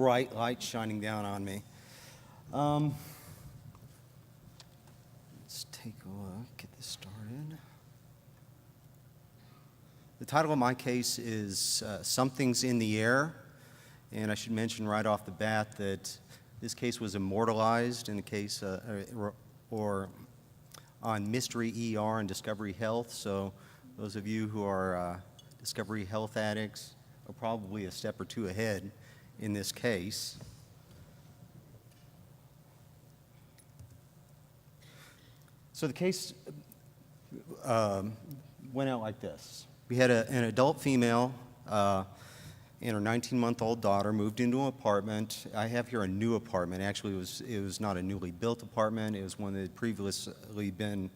bright light shining down on me. Let's take a look, get this started. The title of my case is Something's in the Air, and I should mention right off the bat that this case was immortalized in a case on Mystery ER and Discovery Health, so those of you who are Discovery Health addicts are probably a step or two ahead in this case. So the case went out like this. We had an adult female and her 19-month-old daughter moved into an apartment. I have here a new apartment. Actually, it was not a newly built apartment. It was one that had previously been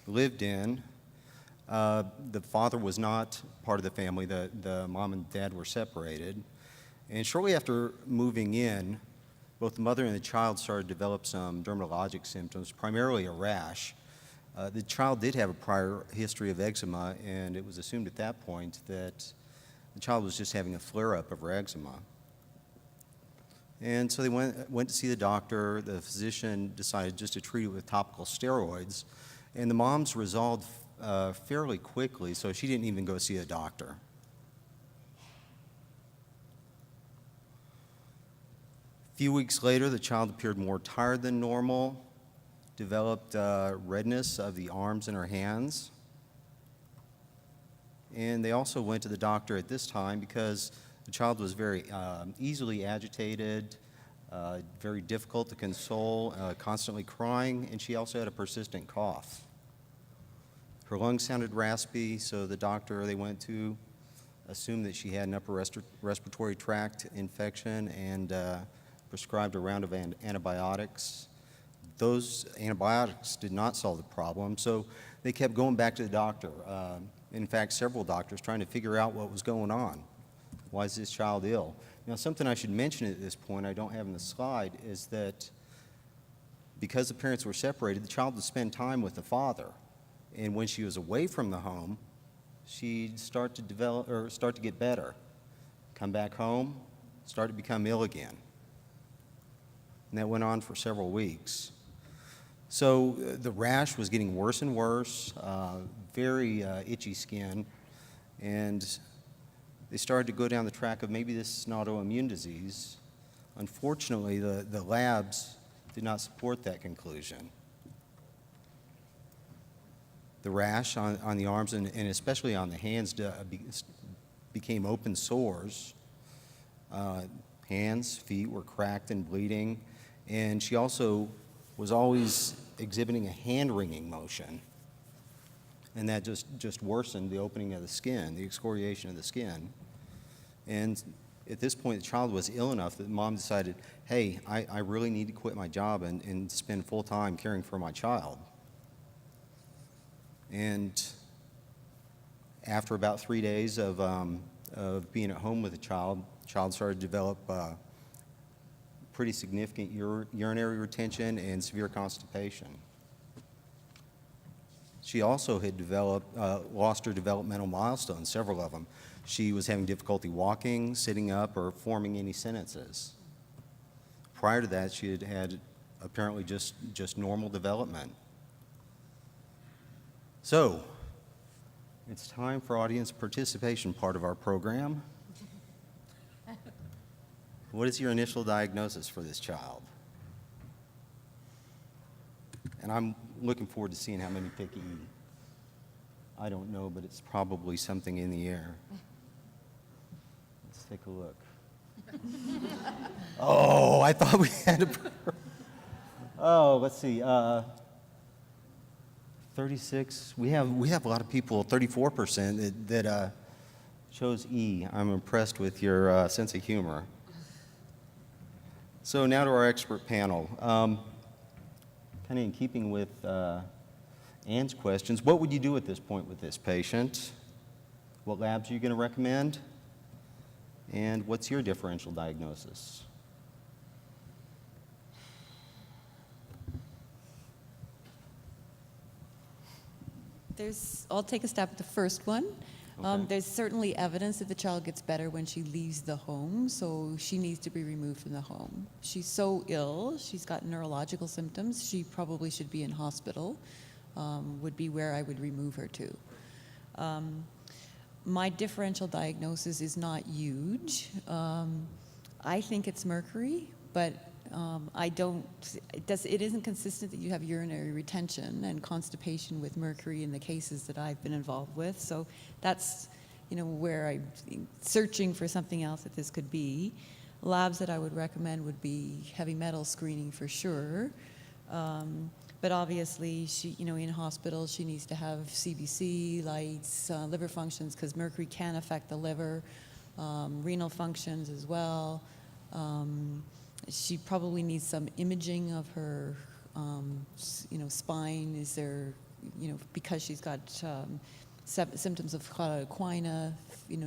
lived in. The father was not part of the family. The mom and dad were separated. And shortly after moving in, both the mother and the child started to develop some dermatologic symptoms, primarily a rash. The child did have a prior history of eczema, and it was assumed at that point that the child was just having a flare-up of her eczema. And so they went to see the doctor. The physician decided just to treat it with topical steroids, and the mom's resolved fairly quickly, so she didn't even go see a doctor. A few weeks later, the child appeared more tired than normal, developed redness of the arms and her hands. And they also went to the doctor at this time because the child was very easily agitated, very difficult to console, constantly crying, and she also had a persistent cough. Her lungs sounded raspy, so the doctor they went to assumed that she had an upper respiratory tract infection and prescribed a round of antibiotics. Those antibiotics did not solve the problem, so they kept going back to the doctor. In fact, several doctors trying to figure out what was going on. Why is this child ill? Now, something I should mention at this point, I don't have in the slide, is that because the parents were separated, the child would spend time with the father. And when she was away from the home, she'd start to get better. Come back home, start to become ill again. And that went on for several weeks. So the rash was getting worse and worse, very itchy skin, and they started to go down the track of maybe this is an autoimmune disease. Unfortunately, the labs did not support that conclusion. The rash on the arms and especially on the hands became open sores. Hands, feet were cracked and bleeding, and she also was always exhibiting a hand-wringing motion, and that just worsened the opening of the skin, the excoriation of the skin. And at this point, the child was ill enough that mom decided, hey, I really need to quit my job and spend full time caring for my child. And after about 3 days of being at home with the child started to develop pretty significant urinary retention and severe constipation. She also had lost her developmental milestones, several of them. She was having difficulty walking, sitting up, or forming any sentences. Prior to that, she had apparently just normal development. So, it's time for audience participation part of our program. What is your initial diagnosis for this child? And I'm looking forward to seeing how many pick E. I don't know, but it's probably something in the air. Let's take a look. Oh, I thought we had a... Oh, let's see. 36. We have a lot of people, 34% that chose E. I'm impressed with your sense of humor. So now to our expert panel. Kind of in keeping with Ann's questions, what would you do at this point with this patient? What labs are you going to recommend? And what's your differential diagnosis? I'll take a stab at the first one. Okay. There's certainly evidence that the child gets better when she leaves the home, so she needs to be removed from the home. She's so ill, she's got neurological symptoms, she probably should be in hospital, would be where I would remove her to. My differential diagnosis is not huge. I think it's mercury, but it isn't consistent that you have urinary retention and constipation with mercury in the cases that I've been involved with. So that's, where I'm searching for something else that this could be. Labs that I would recommend would be heavy metal screening for sure. But obviously, she, in hospital, she needs to have CBC, lights, liver functions, because mercury can affect the liver, renal functions as well. She probably needs some imaging of her, spine. Is there, because she's got symptoms of cauda equina,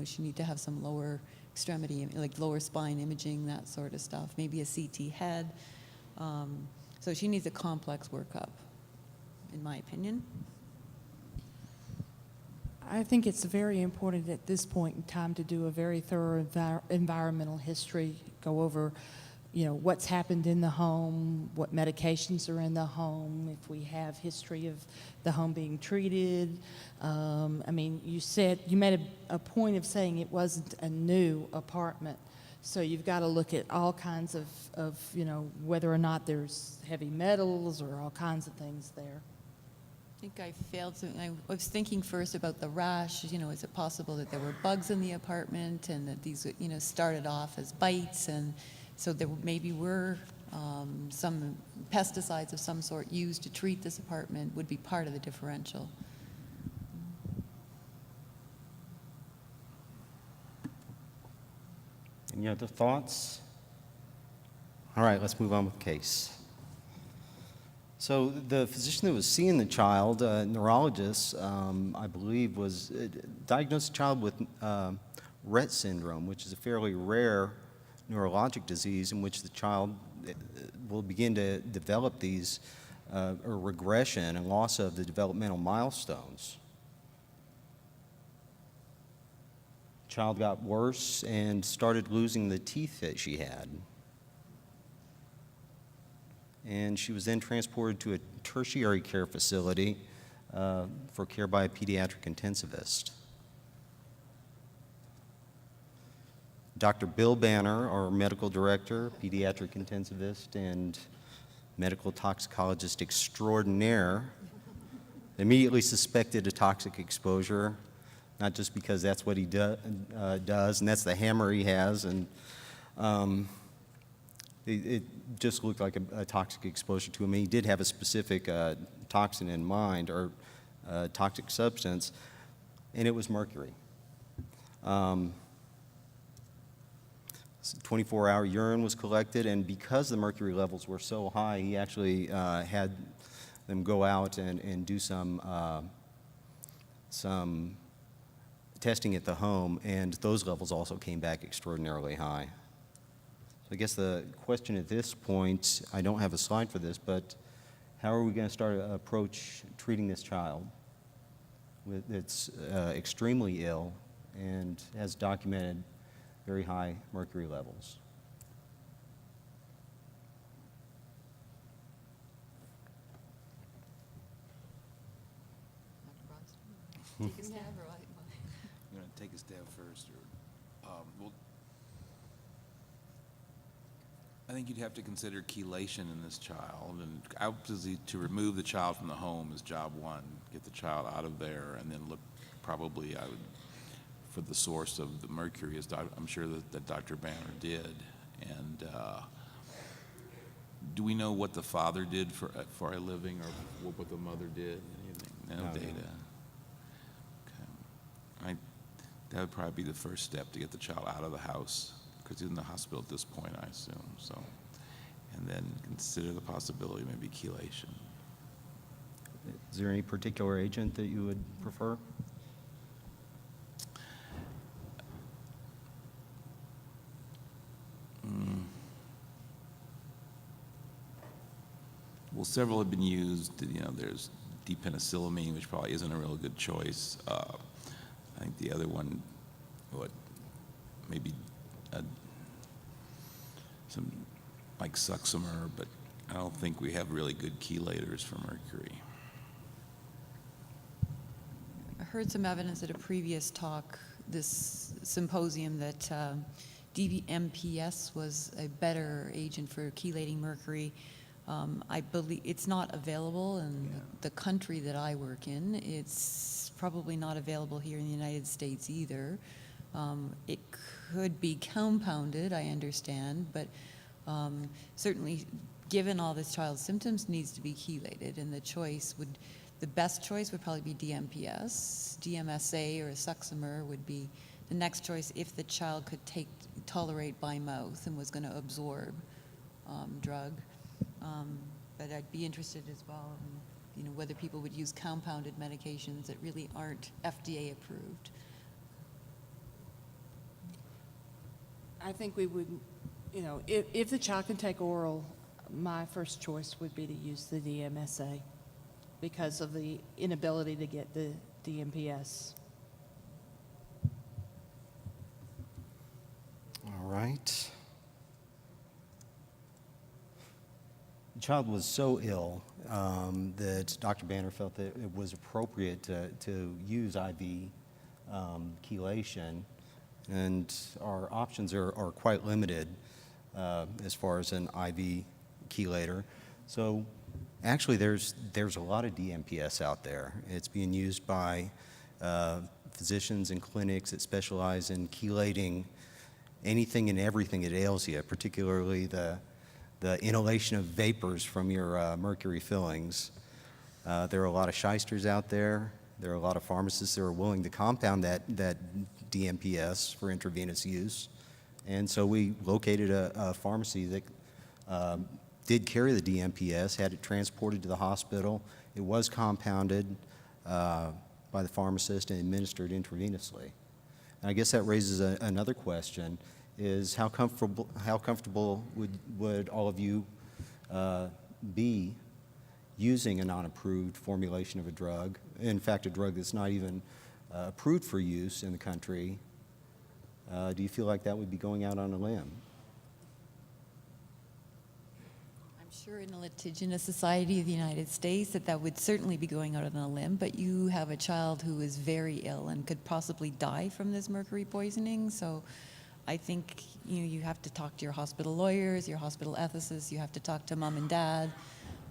she need to have some lower extremity, like lower spine imaging, that sort of stuff. Maybe a CT head. So she needs a complex workup, in my opinion. I think it's very important at this point in time to do a very thorough environmental history, go over, what's happened in the home, what medications are in the home, if we have history of the home being treated. You made a point of saying it wasn't a new apartment. So you've got to look at all kinds of whether or not there's heavy metals or all kinds of things there. I think I failed to, I was thinking first about the rash, is it possible that there were bugs in the apartment and that these, started off as bites, and so there maybe were some pesticides of some sort used to treat this apartment would be part of the differential. Any other thoughts? All right, let's move on with the case. So the physician that was seeing the child, neurologist, I believe, was diagnosed the child with Rett syndrome, which is a fairly rare neurologic disease in which the child will begin to develop these or regression and loss of the developmental milestones. Child got worse and started losing the teeth that she had. And she was then transported to a tertiary care facility for care by a pediatric intensivist. Dr. Bill Banner, our medical director, pediatric intensivist, and medical toxicologist extraordinaire, immediately suspected a toxic exposure, not just because that's what he does, and that's the hammer he has, and it just looked like a toxic exposure to him. He did have a specific toxin in mind, or toxic substance, and it was mercury. 24-hour urine was collected, and because the mercury levels were so high, he actually had them go out and do some testing at the home, and those levels also came back extraordinarily high. So I guess the question at this point, I don't have a slide for this, but how are we going to start to approach treating this child that's extremely ill and has documented very high mercury levels? Take a stab, or what? I'm going to take a stab first. Well, I think you'd have to consider chelation in this child, and obviously to remove the child from the home is job one. Get the child out of there, and then look. Probably, I would, for the source of the mercury, as I'm sure that Dr. Banner did. And do we know what the father did for a living, or what the mother did? Anything? No data. Okay. That would probably be the first step to get the child out of the house, because he's in the hospital at this point, I assume. So, and then consider the possibility of maybe chelation. Is there any particular agent that you would prefer? Well, several have been used. There's depenicillamine, which probably isn't a real good choice. I think the other one, maybe some like Suxamer, but I don't think we have really good chelators for mercury. I heard some evidence at a previous talk, this symposium, that DMPS was a better agent for chelating mercury. I believe it's not available in the country that I work in. It's probably not available here in the United States either. It could be compounded, I understand, but certainly given all this child's symptoms, needs to be chelated, and the best choice would probably be DMPS. DMSA or a Suxamer would be the next choice if the child could tolerate by mouth and was going to absorb drug. But I'd be interested as well in, whether people would use compounded medications that really aren't FDA approved. I think we would, if the child can take oral, my first choice would be to use the DMSA because of the inability to get the DMPS. All right. The child was so ill that Dr. Banner felt that it was appropriate to use IV chelation, and our options are quite limited as far as an IV chelator. So actually there's a lot of DMPS out there. It's being used by physicians and clinics that specialize in chelating anything and everything that ails you, particularly the inhalation of vapors from your mercury fillings. There are a lot of shysters out there. There are a lot of pharmacists that are willing to compound that DMPS for intravenous use. And so we located a pharmacy that did carry the DMPS, had it transported to the hospital. It was compounded by the pharmacist and administered intravenously. And I guess that raises another question, is how comfortable would all of you be using a non-approved formulation of a drug, in fact a drug that's not even approved for use in the country? Do you feel like that would be going out on a limb? I'm sure in a litigious society of the United States that would certainly be going out on a limb, but you have a child who is very ill and could possibly die from this mercury poisoning, so I think you have to talk to your hospital lawyers, your hospital ethicists, you have to talk to mom and dad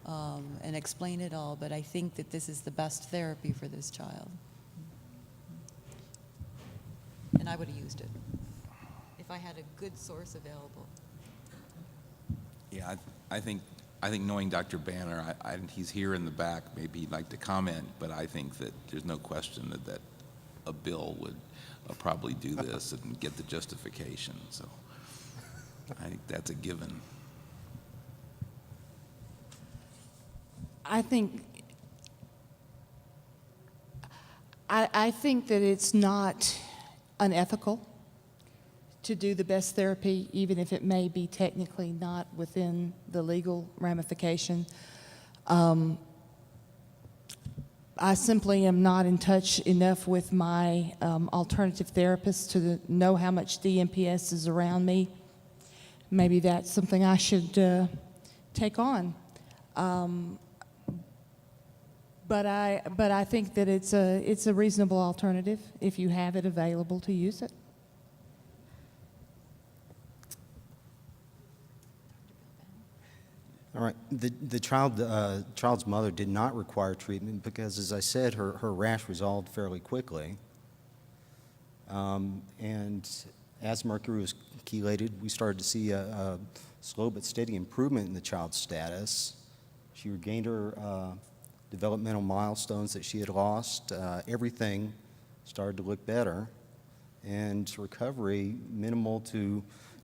and explain it all, but I think that this is the best therapy for this child. And I would have used it if I had a good source available. Yeah, I think knowing Dr. Banner, he's here in the back, maybe he'd like to comment, but I think that there's no question that a bill would probably do this and get the justification. So I think that's a given. I think that it's not unethical to do the best therapy, even if it may be technically not within the legal ramification. I simply am not in touch enough with my alternative therapist to know how much DMPS is around me. Maybe that's something I should take on. But I think that it's a reasonable alternative if you have it available to use it. All right. The child's mother did not require treatment because, as I said, her rash resolved fairly quickly. And as mercury was chelated, we started to see a slow but steady improvement in the child's status. She regained her developmental milestones that she had lost. Everything started to look better, and recovery minimal to